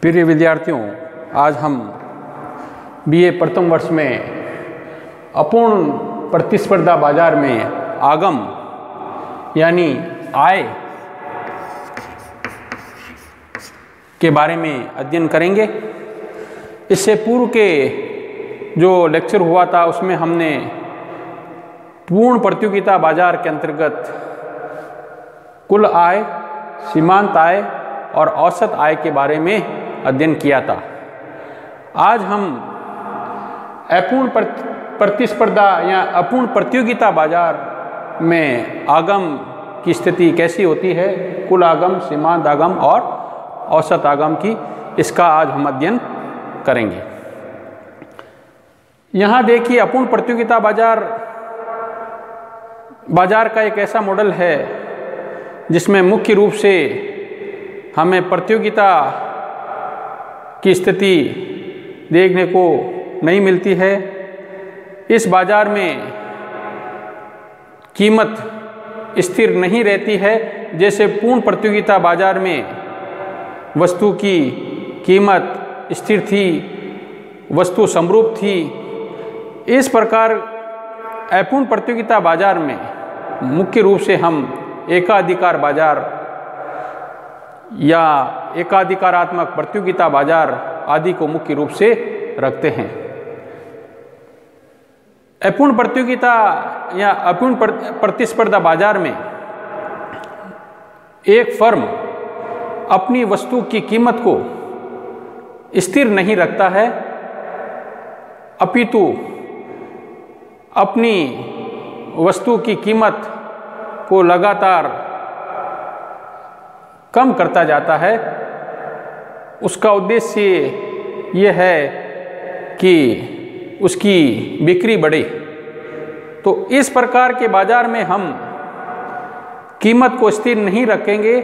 प्रिय विद्यार्थियों, आज हम बीए प्रथम वर्ष में अपूर्ण प्रतिस्पर्धा बाजार में आगम यानी आय के बारे में अध्ययन करेंगे। इससे पूर्व के जो लेक्चर हुआ था उसमें हमने पूर्ण प्रतियोगिता बाजार के अंतर्गत कुल आय, सीमांत आय और औसत आय के बारे में अध्ययन किया था। आज हम अपूर्ण प्रतिस्पर्धा या अपूर्ण प्रतियोगिता बाजार में आगम की स्थिति कैसी होती है, कुल आगम, सीमांत आगम और औसत आगम की, इसका आज हम अध्ययन करेंगे। यहाँ देखिए, अपूर्ण प्रतियोगिता बाजार का एक ऐसा मॉडल है जिसमें मुख्य रूप से हमें प्रतियोगिता की स्थिति देखने को नहीं मिलती है। इस बाजार में कीमत स्थिर नहीं रहती है। जैसे पूर्ण प्रतियोगिता बाजार में वस्तु की कीमत स्थिर थी, वस्तु समरूप थी, इस प्रकार अपूर्ण प्रतियोगिता बाजार में मुख्य रूप से हम एकाधिकार बाजार या एकाधिकारात्मक प्रतियोगिता बाजार आदि को मुख्य रूप से रखते हैं। अपूर्ण प्रतियोगिता या अपूर्ण प्रतिस्पर्धा बाजार में एक फर्म अपनी वस्तु की कीमत को स्थिर नहीं रखता है, अपितु अपनी वस्तु की कीमत को लगातार कम करता जाता है। उसका उद्देश्य यह है कि उसकी बिक्री बढ़े। तो इस प्रकार के बाजार में हम कीमत को स्थिर नहीं रखेंगे,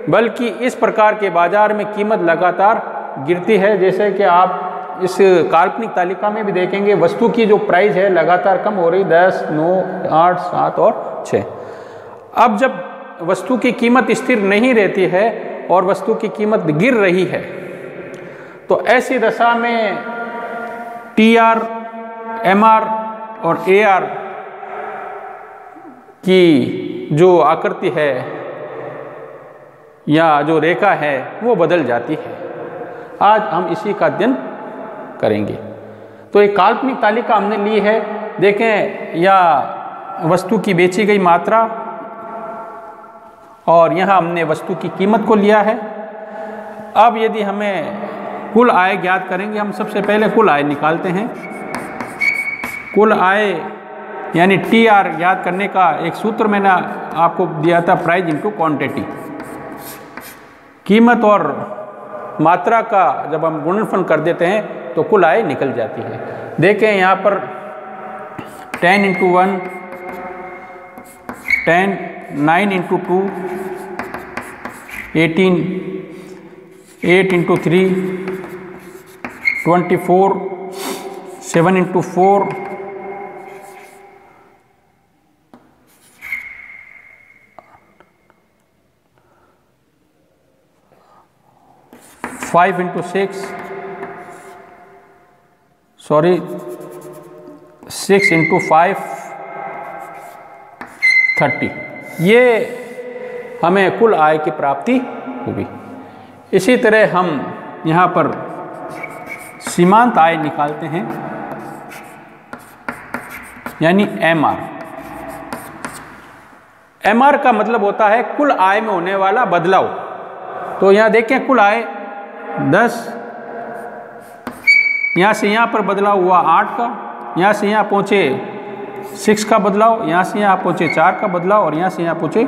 बल्कि इस प्रकार के बाजार में कीमत लगातार गिरती है। जैसे कि आप इस काल्पनिक तालिका में भी देखेंगे, वस्तु की जो प्राइस है लगातार कम हो रही, 10, 9, 8, 7 और 6। अब जब वस्तु की कीमत स्थिर नहीं रहती है और वस्तु की कीमत गिर रही है, तो ऐसी दशा में TR, MR और AR की जो आकृति है या जो रेखा है वो बदल जाती है। आज हम इसी का अध्ययन करेंगे। तो एक काल्पनिक तालिका हमने ली है, देखें, या वस्तु की बेची गई मात्रा और यहाँ हमने वस्तु की कीमत को लिया है। अब यदि हमें कुल आय ज्ञात करेंगे, हम सबसे पहले कुल आय निकालते हैं। कुल आय यानी TR ज्ञात करने का एक सूत्र मैंने आपको दिया था, प्राइस इनटू क्वांटिटी। कीमत और मात्रा का जब हम गुणनफल कर देते हैं तो कुल आय निकल जाती है। देखें यहाँ पर 10 × 1 10, 9 × 2 18, 8 × 3 24, 7 × 4 5 × 6 6 × 5 30। ये हमें कुल आय की प्राप्ति होगी। इसी तरह हम यहाँ पर सीमांत आय निकालते हैं, यानी MR। MR का मतलब होता है कुल आय में होने वाला बदलाव। तो यहाँ देखें, कुल आय 10, यहाँ से यहाँ पर बदलाव हुआ 8 का, यहाँ से यहाँ पहुँचे 6 का बदलाव, यहाँ से यहाँ पहुँचे 4 का बदलाव और यहाँ से यहाँ पहुँचे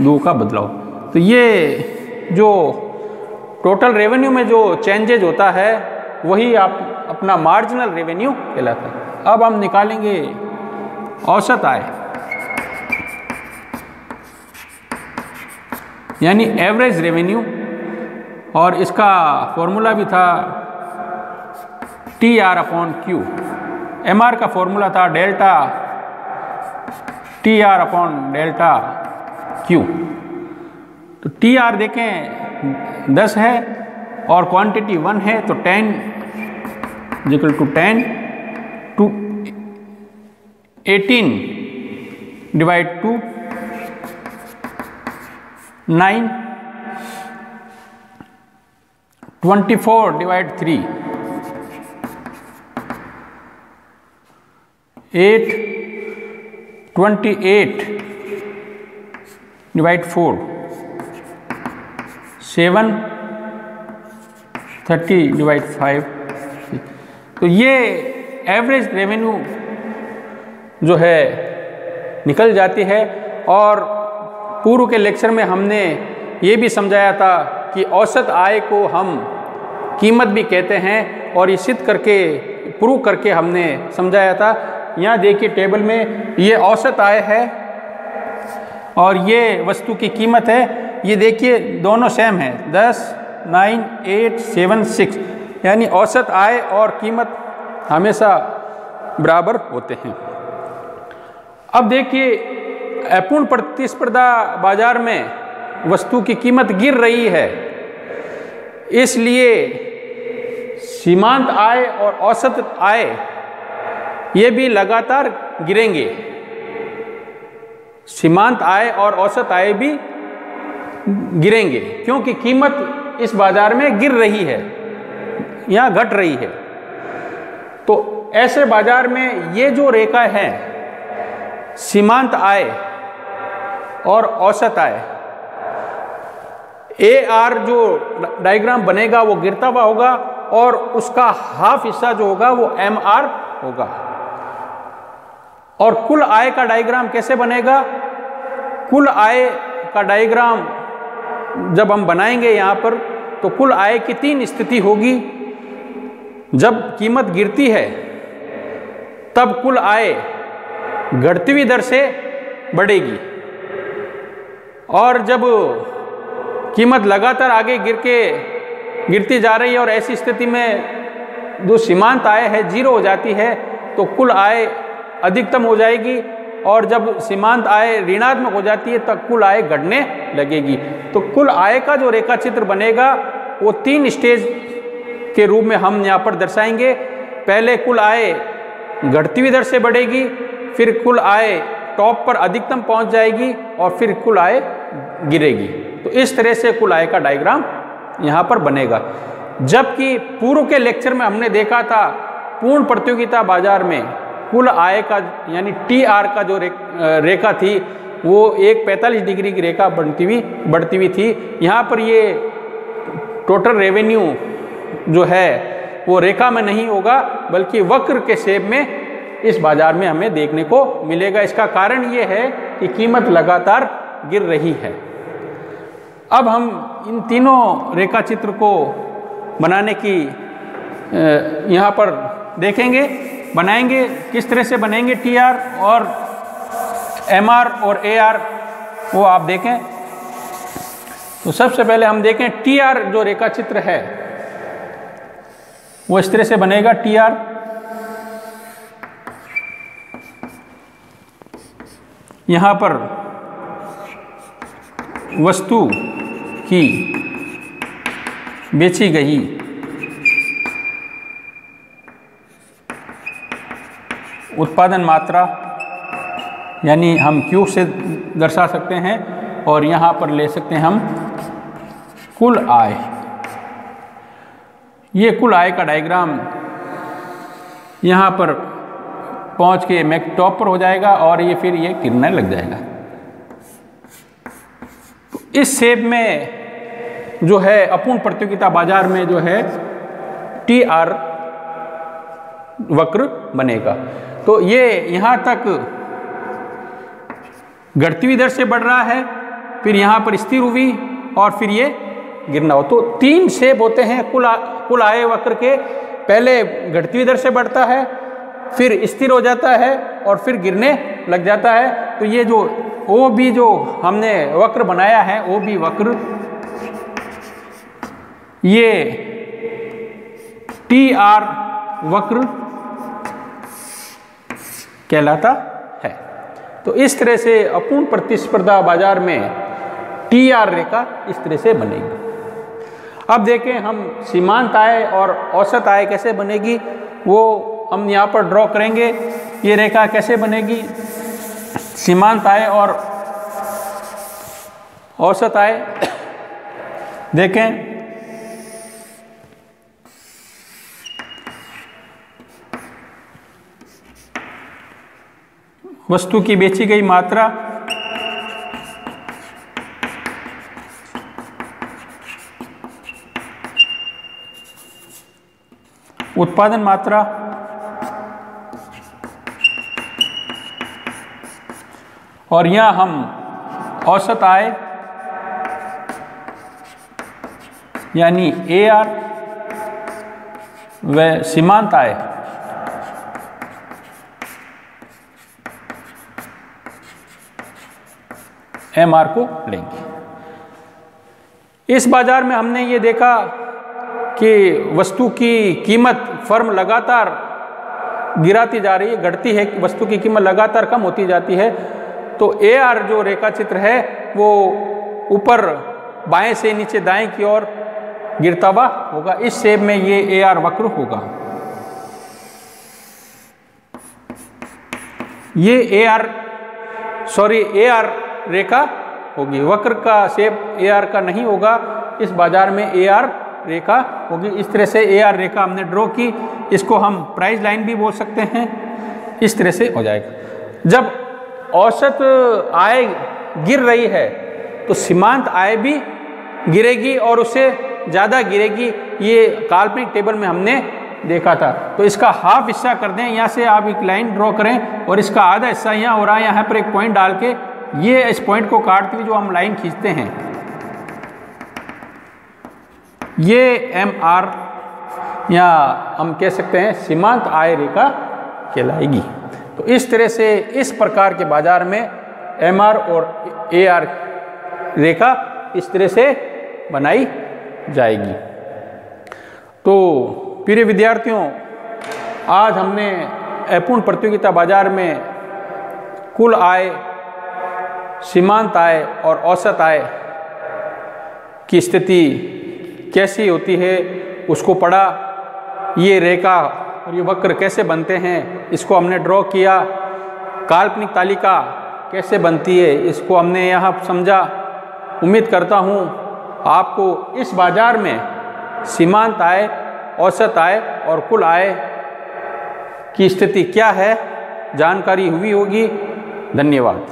2 का बदलाव। तो ये जो टोटल रेवेन्यू में जो चेंजेज होता है वही आप अपना मार्जिनल रेवेन्यू कहलाता है। अब हम निकालेंगे औसत आय, यानी एवरेज रेवेन्यू, और इसका फॉर्मूला भी था TR/Q। MR का फॉर्मूला था डेल्टा TR/डेल्टा Q। तो TR देखें 10 है और क्वांटिटी 1 है तो 10 equal to 10 to 18 divide to 9, 24 divide 3 8, 28 divide 4 7, 30 divide 5। तो ये एवरेज रेवेन्यू जो है निकल जाती है। और पूर्व के लेक्चर में हमने ये भी समझाया था कि औसत आय को हम कीमत भी कहते हैं, और ये सिद्ध करके प्रूव करके हमने समझाया था। यहाँ देखिए टेबल में ये औसत आय है और ये वस्तु की कीमत है। ये देखिए दोनों सेम है, 10, 9, 8, 7, 6, यानी औसत आय और कीमत हमेशा बराबर होते हैं। अब देखिए अपूर्ण प्रतिस्पर्धा बाजार में वस्तु की कीमत गिर रही है, इसलिए सीमांत आय और औसत आय ये भी लगातार गिरेंगे। सीमांत आय और औसत आय भी गिरेंगे क्योंकि कीमत इस बाजार में गिर रही है, यहाँ घट रही है। तो ऐसे बाजार में ये जो रेखा है सीमांत आय और औसत आय, AR जो डायग्राम बनेगा वो गिरता हुआ होगा और उसका हाफ हिस्सा जो होगा वो MR होगा। और कुल आय का डायग्राम कैसे बनेगा? कुल आय का डायग्राम जब हम बनाएंगे यहाँ पर, तो कुल आय की 3 स्थिति होगी। जब कीमत गिरती है तब कुल आय घटती हुई दर से बढ़ेगी, और जब कीमत लगातार आगे गिरती जा रही है और ऐसी स्थिति में जो सीमांत आय है 0 हो जाती है, तो कुल आय अधिकतम हो जाएगी, और जब सीमांत आय ऋणात्मक हो जाती है तब कुल आय घटने लगेगी। तो कुल आय का जो रेखा चित्र बनेगा वो 3 स्टेज के रूप में हम यहाँ पर दर्शाएंगे। पहले कुल आय घटती हुई दर से बढ़ेगी, फिर कुल आय टॉप पर अधिकतम पहुँच जाएगी, और फिर कुल आय गिरेगी। तो इस तरह से कुल आय का डायग्राम यहाँ पर बनेगा। जबकि पूर्व के लेक्चर में हमने देखा था पूर्ण प्रतियोगिता बाजार में कुल आय का यानी TR का जो रेखा थी वो एक 45 डिग्री की रेखा बढ़ती हुई थी। यहाँ पर ये टोटल रेवेन्यू जो है वो रेखा में नहीं होगा, बल्कि वक्र के शेप में इस बाजार में हमें देखने को मिलेगा। इसका कारण ये है कि कीमत लगातार गिर रही है। अब हम इन तीनों रेखा चित्र को बनाने की यहाँ पर देखेंगे, बनाएंगे किस तरह से बनेंगे TR और MR और AR, वो आप देखें। तो सबसे पहले हम देखें TR जो रेखा चित्र है वो इस तरह से बनेगा। TR यहाँ पर वस्तु की बेची गई उत्पादन मात्रा यानी हम Q से दर्शा सकते हैं, और यहाँ पर ले सकते हैं हम कुल आय। ये कुल आय का डायग्राम यहाँ पर पहुँच के मैक टॉप पर हो जाएगा और ये फिर ये गिरने लग जाएगा। इस शेप में जो है अपूर्ण प्रतियोगिता बाजार में जो है TR वक्र बनेगा। तो ये यहाँ तक घटती हुई दर से बढ़ रहा है, फिर यहाँ पर स्थिर हुई और फिर ये गिरना हो। तो 3 शेप होते हैं कुल आय वक्र के। पहले घटती हुई दर से बढ़ता है, फिर स्थिर हो जाता है और फिर गिरने लग जाता है। तो ये जो OB जो हमने वक्र बनाया है, OB वक्र, ये TR वक्र कहलाता है। तो इस तरह से अपूर्ण प्रतिस्पर्धा बाजार में TR रेखा इस तरह से बनेगी। अब देखें हम सीमांत आय और औसत आय कैसे बनेगी, वो हम यहाँ पर ड्रॉ करेंगे। ये रेखा कैसे बनेगी, सीमांत आय और औसत आय। देखें वस्तु की बेची गई मात्रा, उत्पादन मात्रा, और यहाँ हम औसत आय यानी AR व सीमांत आय MR को लेंगे। इस बाजार में हमने ये देखा कि वस्तु की कीमत फर्म लगातार गिराती जा रही है, घटती है, वस्तु की कीमत लगातार कम होती जाती है। तो AR जो रेखा चित्र है वो ऊपर बाएं से नीचे दाएं की ओर गिरता हुआ होगा। इस शेप में ये AR वक्र होगा। ये AR रेखा होगी। वक्र का शेप AR का नहीं होगा, इस बाजार में AR रेखा होगी। इस तरह से AR रेखा हमने ड्रॉ की। इसको हम प्राइस लाइन भी बोल सकते हैं। इस तरह से हो जाएगा। जब औसत आय गिर रही है तो सीमांत आय भी गिरेगी और उससे ज़्यादा गिरेगी। ये काल्पनिक टेबल में हमने देखा था। तो इसका हाफ हिस्सा कर दें, यहाँ से आप एक लाइन ड्रॉ करें और इसका आधा हिस्सा यहाँ हो रहा है, यहाँ पर एक पॉइंट डाल के ये इस पॉइंट को काटते हुए जो हम लाइन खींचते हैं, ये MR या हम कह सकते हैं सीमांत आय रेखा कहलाएगी। तो इस तरह से इस प्रकार के बाजार में MR और AR रेखा इस तरह से बनाई जाएगी। तो प्रिय विद्यार्थियों, आज हमने अपूर्ण प्रतियोगिता बाजार में कुल आय, सीमांत आय और औसत आय की स्थिति कैसी होती है उसको पढ़ा। ये रेखा और ये वक्र कैसे बनते हैं इसको हमने ड्रॉ किया। काल्पनिक तालिका कैसे बनती है इसको हमने यहाँ समझा। उम्मीद करता हूँ आपको इस बाजार में सीमांत आय, औसत आय और कुल आय की स्थिति क्या है जानकारी हुई होगी। धन्यवाद।